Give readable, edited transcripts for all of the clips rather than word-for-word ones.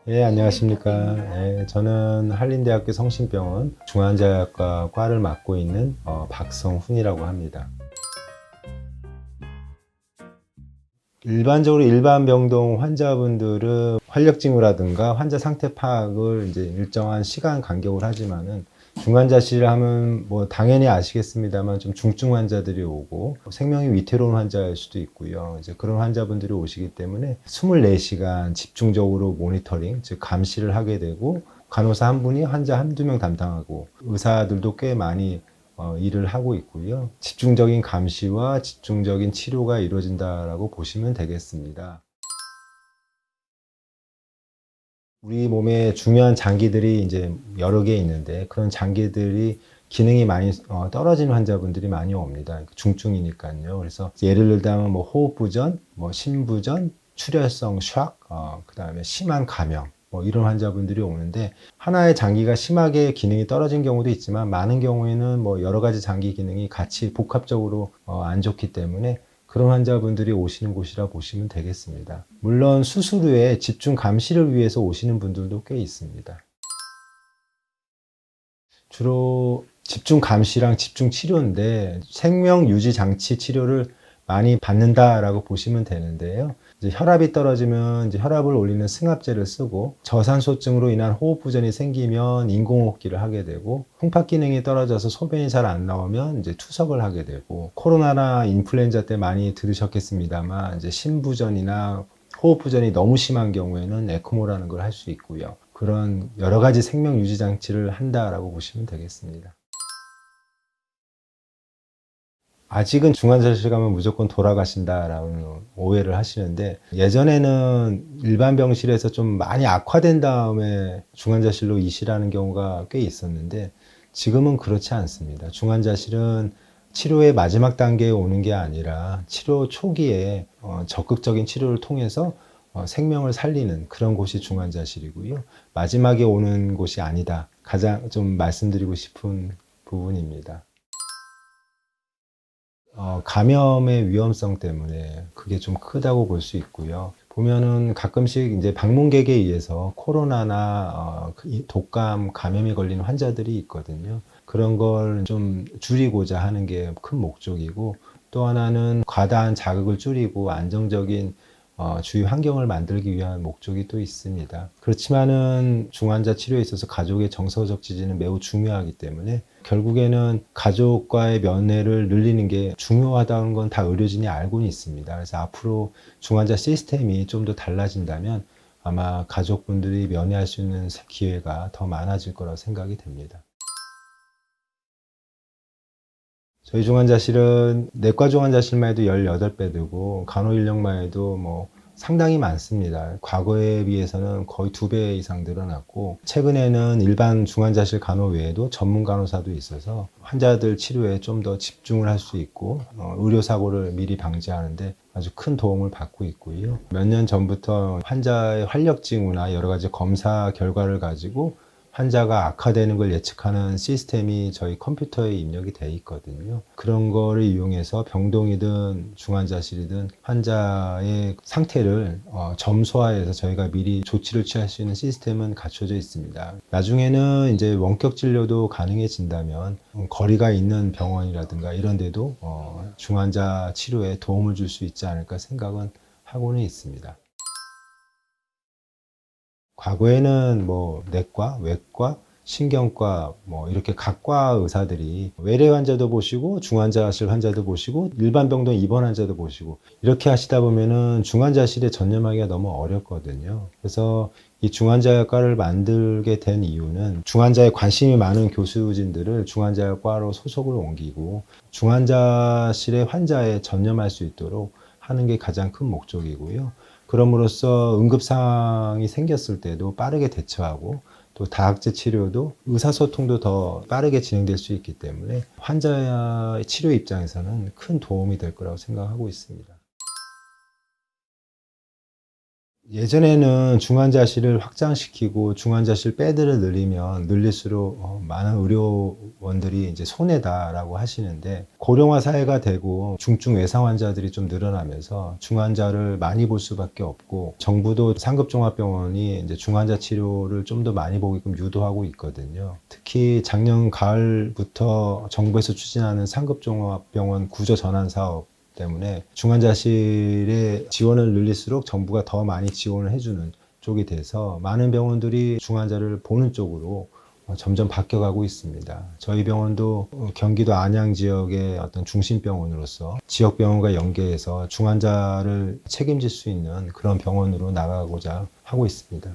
예, 안녕하십니까. 예, 저는 한림대학교 성심병원 중환자학과 과를 맡고 있는 박성훈이라고 합니다. 일반적으로 일반 병동 환자분들은 활력증후라든가 환자 상태 파악을 이제 일정한 시간 간격을 하지만은 중환자실 하면 뭐 당연히 아시겠습니다만 좀 중증 환자들이 오고 생명이 위태로운 환자일 수도 있고요. 이제 그런 환자분들이 오시기 때문에 24시간 집중적으로 모니터링, 즉 감시를 하게 되고 간호사 한 분이 환자 한두 명 담당하고 의사들도 꽤 많이 일을 하고 있고요. 집중적인 감시와 집중적인 치료가 이루어진다라고 보시면 되겠습니다. 우리 몸에 중요한 장기들이 이제 여러 개 있는데 그런 장기들이 기능이 많이 떨어진 환자분들이 많이 옵니다. 중증이니까요. 그래서 예를 들자면 뭐 호흡부전, 뭐 심부전, 출혈성 샥, 그다음에 심한 감염, 뭐 이런 환자분들이 오는데 하나의 장기가 심하게 기능이 떨어진 경우도 있지만 많은 경우에는 뭐 여러 가지 장기 기능이 같이 복합적으로 안 좋기 때문에 그런 환자분들이 오시는 곳이라 보시면 되겠습니다. 물론 수술 후에 집중 감시를 위해서 오시는 분들도 꽤 있습니다. 주로 집중 감시랑 집중 치료인데 생명 유지 장치 치료를 많이 받는다라고 보시면 되는데요. 이제 혈압이 떨어지면 이제 혈압을 올리는 승합제를 쓰고 저산소증으로 인한 호흡 부전이 생기면 인공호흡기를 하게 되고 콩팥 기능이 떨어져서 소변이 잘 안 나오면 이제 투석을 하게 되고 코로나나 인플루엔자 때 많이 들으셨겠습니다만 이제 심부전이나 호흡 부전이 너무 심한 경우에는 에크모라는 걸 할 수 있고요. 그런 여러 가지 생명 유지 장치를 한다라고 보시면 되겠습니다. 아직은 중환자실 가면 무조건 돌아가신다라는 오해를 하시는데 예전에는 일반 병실에서 좀 많이 악화된 다음에 중환자실로 이식하는 경우가 꽤 있었는데 지금은 그렇지 않습니다. 중환자실은 치료의 마지막 단계에 오는 게 아니라 치료 초기에 적극적인 치료를 통해서 생명을 살리는 그런 곳이 중환자실이고요. 마지막에 오는 곳이 아니다. 가장 좀 말씀드리고 싶은 부분입니다. 감염의 위험성 때문에 그게 좀 크다고 볼 수 있고요. 보면은 가끔씩 이제 방문객에 의해서 코로나나 독감 감염이 걸린 환자들이 있거든요. 그런 걸 좀 줄이고자 하는 게 큰 목적이고 또 하나는 과다한 자극을 줄이고 안정적인 주위 환경을 만들기 위한 목적이 또 있습니다. 그렇지만은 중환자 치료에 있어서 가족의 정서적 지지는 매우 중요하기 때문에 결국에는 가족과의 면회를 늘리는 게 중요하다는 건 다 의료진이 알고는 있습니다. 그래서 앞으로 중환자 시스템이 좀 더 달라진다면 아마 가족분들이 면회할 수 있는 기회가 더 많아질 거라고 생각이 됩니다. 저희 중환자실은 내과 중환자실만 해도 18배 되고 간호 인력만 해도 뭐 상당히 많습니다. 과거에 비해서는 거의 2배 이상 늘어났고 최근에는 일반 중환자실 간호 외에도 전문 간호사도 있어서 환자들 치료에 좀 더 집중을 할 수 있고 의료 사고를 미리 방지하는데 아주 큰 도움을 받고 있고요. 몇 년 전부터 환자의 활력 징후나 여러 가지 검사 결과를 가지고 환자가 악화되는 걸 예측하는 시스템이 저희 컴퓨터에 입력이 돼 있거든요. 그런 거를 이용해서 병동이든 중환자실이든 환자의 상태를 점수화해서 저희가 미리 조치를 취할 수 있는 시스템은 갖춰져 있습니다. 나중에는 이제 원격 진료도 가능해진다면 거리가 있는 병원이라든가 이런 데도 중환자 치료에 도움을 줄 수 있지 않을까 생각은 하고는 있습니다. 과거에는 뭐 내과, 외과, 신경과 뭐 이렇게 각과 의사들이 외래 환자도 보시고 중환자실 환자도 보시고 일반 병동 입원 환자도 보시고 이렇게 하시다 보면은 중환자실에 전념하기가 너무 어렵거든요. 그래서 이 중환자과를 만들게 된 이유는 중환자에 관심이 많은 교수진들을 중환자과로 소속을 옮기고 중환자실의 환자에 전념할 수 있도록 하는 게 가장 큰 목적이고요. 그럼으로써 응급상황이 생겼을 때도 빠르게 대처하고 또 다학제 치료도 의사소통도 더 빠르게 진행될 수 있기 때문에 환자의 치료 입장에서는 큰 도움이 될 거라고 생각하고 있습니다. 예전에는 중환자실을 확장시키고 중환자실 베드를 늘리면 늘릴수록 많은 의료원들이 이제 손해다라고 하시는데, 고령화 사회가 되고 중증 외상 환자들이 좀 늘어나면서 중환자를 많이 볼 수밖에 없고, 정부도 상급종합병원이 이제 중환자 치료를 좀 더 많이 보게끔 유도하고 있거든요. 특히 작년 가을부터 정부에서 추진하는 상급종합병원 구조 전환 사업 때문에 중환자실의 지원을 늘릴수록 정부가 더 많이 지원을 해주는 쪽이 돼서 많은 병원들이 중환자를 보는 쪽으로 점점 바뀌어가고 있습니다. 저희 병원도 경기도 안양 지역의 어떤 중심병원으로서 지역병원과 연계해서 중환자를 책임질 수 있는 그런 병원으로 나가고자 하고 있습니다.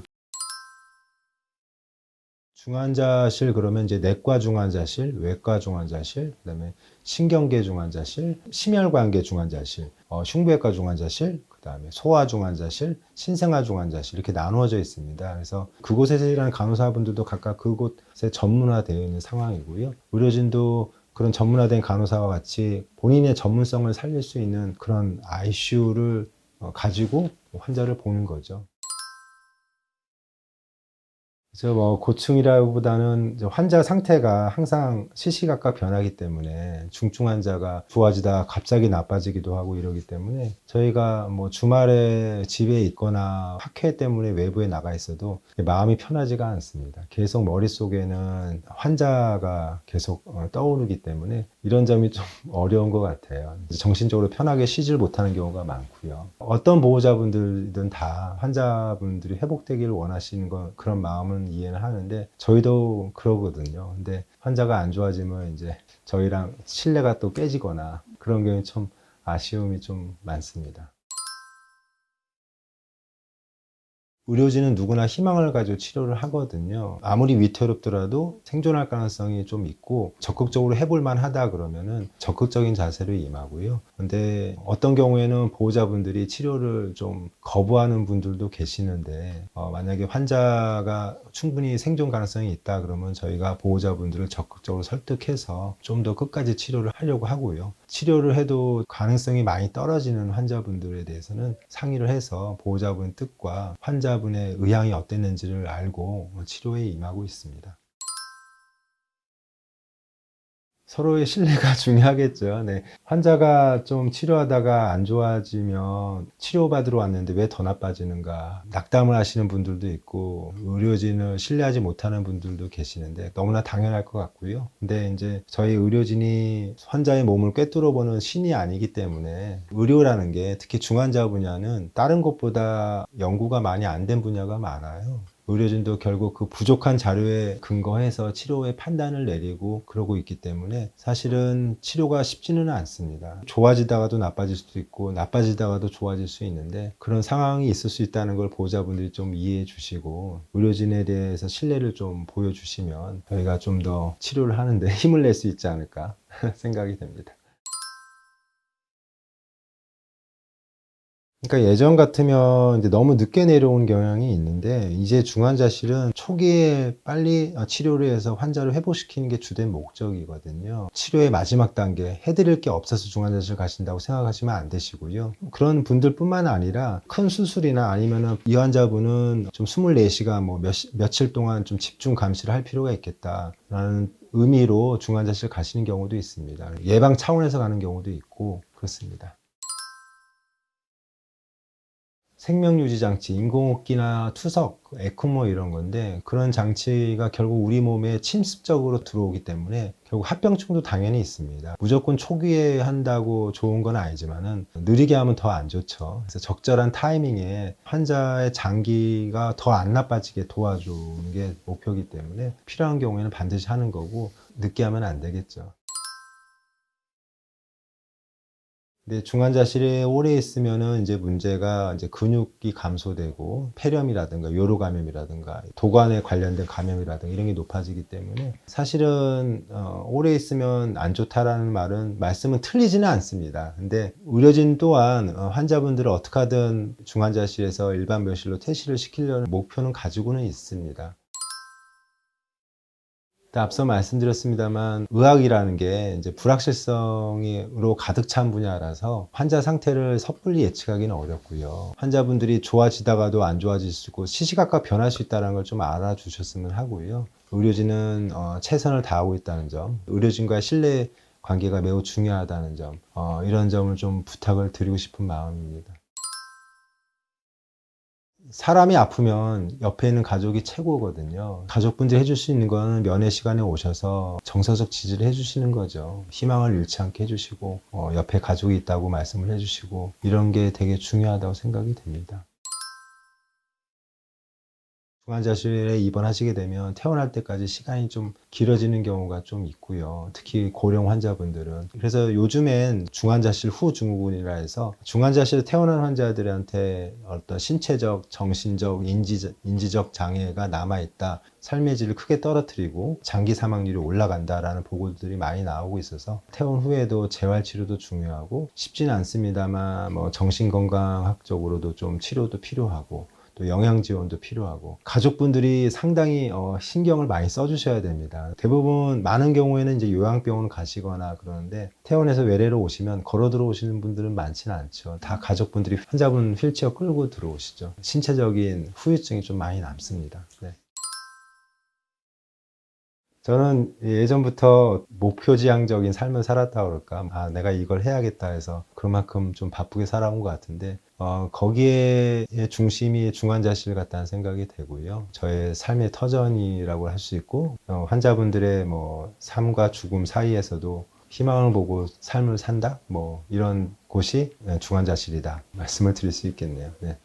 중환자실 그러면 이제 내과 중환자실, 외과 중환자실, 그다음에 신경계 중환자실, 심혈관계 중환자실, 흉부외과 중환자실, 그다음에 소아 중환자실, 신생아 중환자실 이렇게 나누어져 있습니다. 그래서 그곳에서 일하는 간호사분들도 각각 그곳에 전문화되어 있는 상황이고요. 의료진도 그런 전문화된 간호사와 같이 본인의 전문성을 살릴 수 있는 그런 ICU를 가지고 환자를 보는 거죠. 그래서 뭐 고충이라기보다는 이제 환자 상태가 항상 시시각각 변하기 때문에 중증 환자가 좋아지다 갑자기 나빠지기도 하고 이러기 때문에 저희가 뭐 주말에 집에 있거나 학회 때문에 외부에 나가 있어도 마음이 편하지가 않습니다. 계속 머릿속에는 환자가 계속 떠오르기 때문에 이런 점이 좀 어려운 것 같아요. 정신적으로 편하게 쉬질 못하는 경우가 많고요. 어떤 보호자분들이든 다 환자분들이 회복되기를 원하시는 그런 마음은 이해는 하는데 저희도 그러거든요. 근데 환자가 안 좋아지면 이제 저희랑 신뢰가 또 깨지거나 그런 경우에 좀 아쉬움이 좀 많습니다. 의료진은 누구나 희망을 가지고 치료를 하거든요. 아무리 위태롭더라도 생존할 가능성이 좀 있고 적극적으로 해볼 만하다 그러면은 적극적인 자세로 임하고요. 근데 어떤 경우에는 보호자분들이 치료를 좀 거부하는 분들도 계시는데 만약에 환자가 충분히 생존 가능성이 있다 그러면 저희가 보호자분들을 적극적으로 설득해서 좀 더 끝까지 치료를 하려고 하고요. 치료를 해도 가능성이 많이 떨어지는 환자분들에 대해서는 상의를 해서 보호자분 뜻과 환자분의 의향이 어땠는지를 알고 치료에 임하고 있습니다. 서로의 신뢰가 중요하겠죠. 네. 환자가 좀 치료하다가 안 좋아지면 치료받으러 왔는데 왜 더 나빠지는가 낙담을 하시는 분들도 있고 의료진을 신뢰하지 못하는 분들도 계시는데 너무나 당연할 것 같고요. 근데 이제 저희 의료진이 환자의 몸을 꿰뚫어 보는 신이 아니기 때문에 의료라는 게 특히 중환자 분야는 다른 것보다 연구가 많이 안 된 분야가 많아요. 의료진도 결국 그 부족한 자료에 근거해서 치료의 판단을 내리고 그러고 있기 때문에 사실은 치료가 쉽지는 않습니다. 좋아지다가도 나빠질 수도 있고 나빠지다가도 좋아질 수 있는데 그런 상황이 있을 수 있다는 걸 보호자분들이 좀 이해해 주시고 의료진에 대해서 신뢰를 좀 보여주시면 저희가 좀 더 치료를 하는데 힘을 낼 수 있지 않을까 생각이 됩니다. 그러니까 예전 같으면 이제 너무 늦게 내려온 경향이 있는데 이제 중환자실은 초기에 빨리 치료를 해서 환자를 회복시키는 게 주된 목적이거든요. 치료의 마지막 단계 해드릴 게 없어서 중환자실 가신다고 생각하시면 안 되시고요. 그런 분들뿐만 아니라 큰 수술이나 아니면은 이 환자분은 좀 24시간 뭐 며칠 동안 좀 집중 감시를 할 필요가 있겠다라는 의미로 중환자실 가시는 경우도 있습니다. 예방 차원에서 가는 경우도 있고 그렇습니다. 생명유지 장치, 인공호흡기나 투석, 에크모 이런 건데 그런 장치가 결국 우리 몸에 침습적으로 들어오기 때문에 결국 합병증도 당연히 있습니다. 무조건 초기에 한다고 좋은 건 아니지만은 느리게 하면 더 안 좋죠. 그래서 적절한 타이밍에 환자의 장기가 더 안 나빠지게 도와주는 게 목표이기 때문에 필요한 경우에는 반드시 하는 거고 늦게 하면 안 되겠죠. 근데 중환자실에 오래 있으면은 이제 문제가 이제 근육이 감소되고 폐렴이라든가 요로 감염이라든가 도관에 관련된 감염이라든가 이런 게 높아지기 때문에 사실은 오래 있으면 안 좋다라는 말씀은 틀리지는 않습니다. 근데 의료진 또한 환자분들을 어떻게 하든 중환자실에서 일반 병실로 퇴실을 시키려는 목표는 가지고는 있습니다. 앞서 말씀드렸습니다만 의학이라는 게 이제 불확실성으로 가득 찬 분야라서 환자 상태를 섣불리 예측하기는 어렵고요. 환자분들이 좋아지다가도 안 좋아질 수 있고 시시각각 변할 수 있다는 걸 좀 알아주셨으면 하고요. 의료진은 최선을 다하고 있다는 점, 의료진과의 신뢰 관계가 매우 중요하다는 점, 이런 점을 좀 부탁을 드리고 싶은 마음입니다. 사람이 아프면 옆에 있는 가족이 최고거든요. 가족분들이 해줄 수 있는 거는 면회 시간에 오셔서 정서적 지지를 해주시는 거죠. 희망을 잃지 않게 해주시고, 옆에 가족이 있다고 말씀을 해주시고, 이런 게 되게 중요하다고 생각이 됩니다. 중환자실에 입원하시게 되면 퇴원할 때까지 시간이 좀 길어지는 경우가 좀 있고요. 특히 고령 환자분들은. 그래서 요즘엔 중환자실 후 증후군이라 해서 중환자실에 퇴원한 환자들한테 어떤 신체적, 정신적, 인지적 장애가 남아있다. 삶의 질을 크게 떨어뜨리고 장기 사망률이 올라간다라는 보고들이 많이 나오고 있어서 퇴원 후에도 재활치료도 중요하고 쉽지는 않습니다만 정신건강학적으로도 좀 치료도 필요하고 또 영양 지원도 필요하고 가족분들이 상당히 신경을 많이 써주셔야 됩니다. 대부분 많은 경우에는 이제 요양병원 가시거나 그러는데 퇴원해서 외래로 오시면 걸어 들어오시는 분들은 많지는 않죠. 다 가족분들이 환자분 휠체어 끌고 들어오시죠. 신체적인 후유증이 좀 많이 남습니다. 네. 저는 예전부터 목표지향적인 삶을 살았다 그럴까. 내가 이걸 해야겠다 해서 그만큼 좀 바쁘게 살아온 것 같은데, 거기에 중심이 중환자실 같다는 생각이 되고요. 저의 삶의 터전이라고 할 수 있고, 환자분들의 뭐 삶과 죽음 사이에서도 희망을 보고 삶을 산다? 뭐 이런 곳이 중환자실이다. 말씀을 드릴 수 있겠네요. 네.